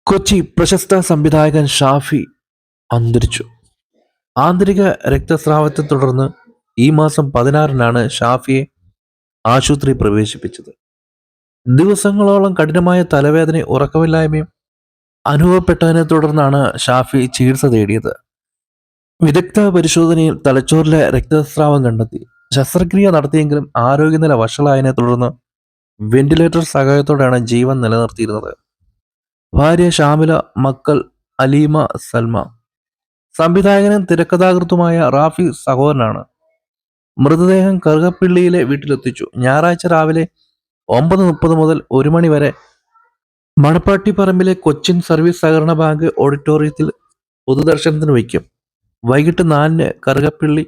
കൊച്ചി പ്രശസ്ത സംവിധായകൻ ഷാഫി അന്തരിച്ചു. ആന്തരിക രക്തസ്രാവത്തെ തുടർന്ന് ഈ മാസം 16-നാണ് ഷാഫിയെ ആശുപത്രി പ്രവേശിപ്പിച്ചത്. ദിവസങ്ങളോളം കഠിനമായ തലവേദനയും ഉറക്കമില്ലായ്മയും അനുഭവപ്പെട്ടതിനെ തുടർന്നാണ് ഷാഫി ചികിത്സ തേടിയത്. വിദഗ്ധ പരിശോധനയിൽ തലച്ചോറിലെ രക്തസ്രാവം കണ്ടെത്തി. ശസ്ത്രക്രിയ നടത്തിയെങ്കിലും ആരോഗ്യനില വഷളായതിനെ തുടർന്ന് വെന്റിലേറ്റർ സഹായത്തോടെയാണ് ജീവൻ നിലനിർത്തിയിരുന്നത്. ഭാര്യ ഷാമില, മക്കൾ അലീമ, സൽമ. സംവിധായകനും തിരക്കഥാകൃത്തുമായ റാഫി സഹോദരനാണ്. മൃതദേഹം കറുകപ്പള്ളിയിലെ വീട്ടിലെത്തിച്ചു. ഞായറാഴ്ച രാവിലെ 9:30 മുതൽ 1 മണി വരെ മണപ്പാട്ടിപ്പറമ്പിലെ കൊച്ചിൻ സർവീസ് സഹകരണ ബാങ്ക് ഓഡിറ്റോറിയത്തിൽ പൊതുദർശനത്തിന് വയ്ക്കും. വൈകിട്ട് 4-ന് കറുകപ്പള്ളി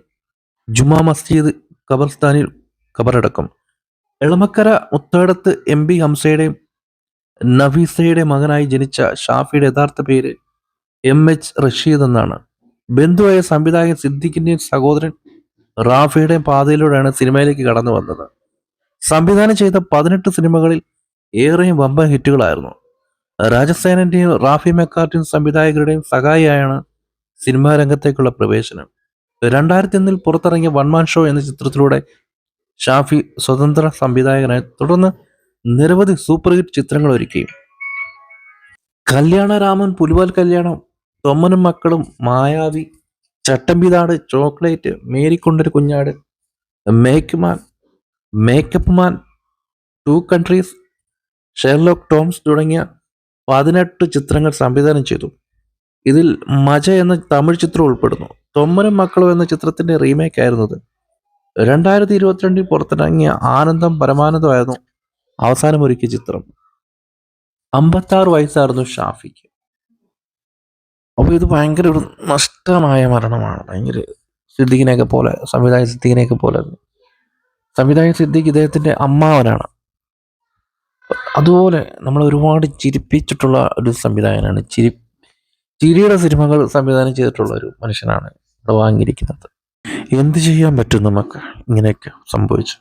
ജുമാ മസ്ജിദ് ഖബർസ്ഥാനിൽ ഖബറടക്കും. എളമക്കര മുത്തേടത്ത് MP ഹംസയുടെയും നഫീസയുടെ മകനായി ജനിച്ച ഷാഫിയുടെ യഥാർത്ഥ പേര് MH റഷീദ് എന്നാണ്. ബന്ധുവായ സംവിധായകൻ സിദ്ദിഖിന്റെയും സഹോദരൻ റാഫിയുടെയും പാതയിലൂടെയാണ് സിനിമയിലേക്ക് കടന്നു വന്നത്. സംവിധാനം ചെയ്ത 18 സിനിമകളിൽ ഏറെയും വമ്പൻ ഹിറ്റുകളായിരുന്നു. രാജസേനന്റെയും റാഫി മെക്കാർട്ടിൻ സംവിധായകരുടെയും സഹായിയായാണ് സിനിമാ രംഗത്തേക്കുള്ള പ്രവേശനം. 2001-ൽ പുറത്തിറങ്ങിയ വൺ മാൻ ഷോ എന്ന ചിത്രത്തിലൂടെ ഷാഫി സ്വതന്ത്ര സംവിധായകനായി. തുടർന്ന് നിരവധി സൂപ്പർ ഹിറ്റ് ചിത്രങ്ങൾ ഒരുക്കി. കല്യാണരാമൻ, പുലിവാൽ കല്യാണം, തൊമ്മനും മക്കളും, മായാവി, ചട്ടമ്പിനാട്, ചോക്ലേറ്റ്, മേരിക്കൊണ്ടൊരു കുഞ്ഞാട്, makeup man, 2 countries, Sherlock Toms തുടങ്ങിയ 18 ചിത്രങ്ങൾ സംവിധാനം ചെയ്തു. ഇതിൽ മജ എന്ന തമിഴ് ചിത്രം ഉൾപ്പെടുന്നു. തൊമ്മനും മക്കളും എന്ന ചിത്രത്തിന്റെ റീമേക്ക് ആയിരുന്നത്. 2022-ൽ പുറത്തിറങ്ങിയ ആനന്ദം പരമാനന്ദമായിരുന്നു അവസാനം ഒരുക്കിയ ചിത്രം. 56 വയസ്സായിരുന്നു ഷാഫിക്ക്. അപ്പോൾ ഇത് ഭയങ്കര ഒരു നഷ്ടമായ മരണമാണ്. ഭയങ്കര സിദ്ദിഖിനെയൊക്കെ പോലെ, സംവിധായകൻ സിദ്ദിഖിനെയൊക്കെ പോലെ. സംവിധായകൻ സിദ്ദിഖ് ഇദ്ദേഹത്തിന്റെ അമ്മാവനാണ്. അതുപോലെ നമ്മൾ ഒരുപാട് ചിരിപ്പിച്ചിട്ടുള്ള ഒരു സംവിധായകനാണ്. ചിരിയുടെ സിനിമകൾ സംവിധാനം ചെയ്തിട്ടുള്ള ഒരു മനുഷ്യനാണ് ഇവിടെ വാങ്ങിയിരിക്കുന്നത്. എന്ത് ചെയ്യാൻ പറ്റും നമുക്ക് ഇങ്ങനെയൊക്കെ സംഭവിച്ചു.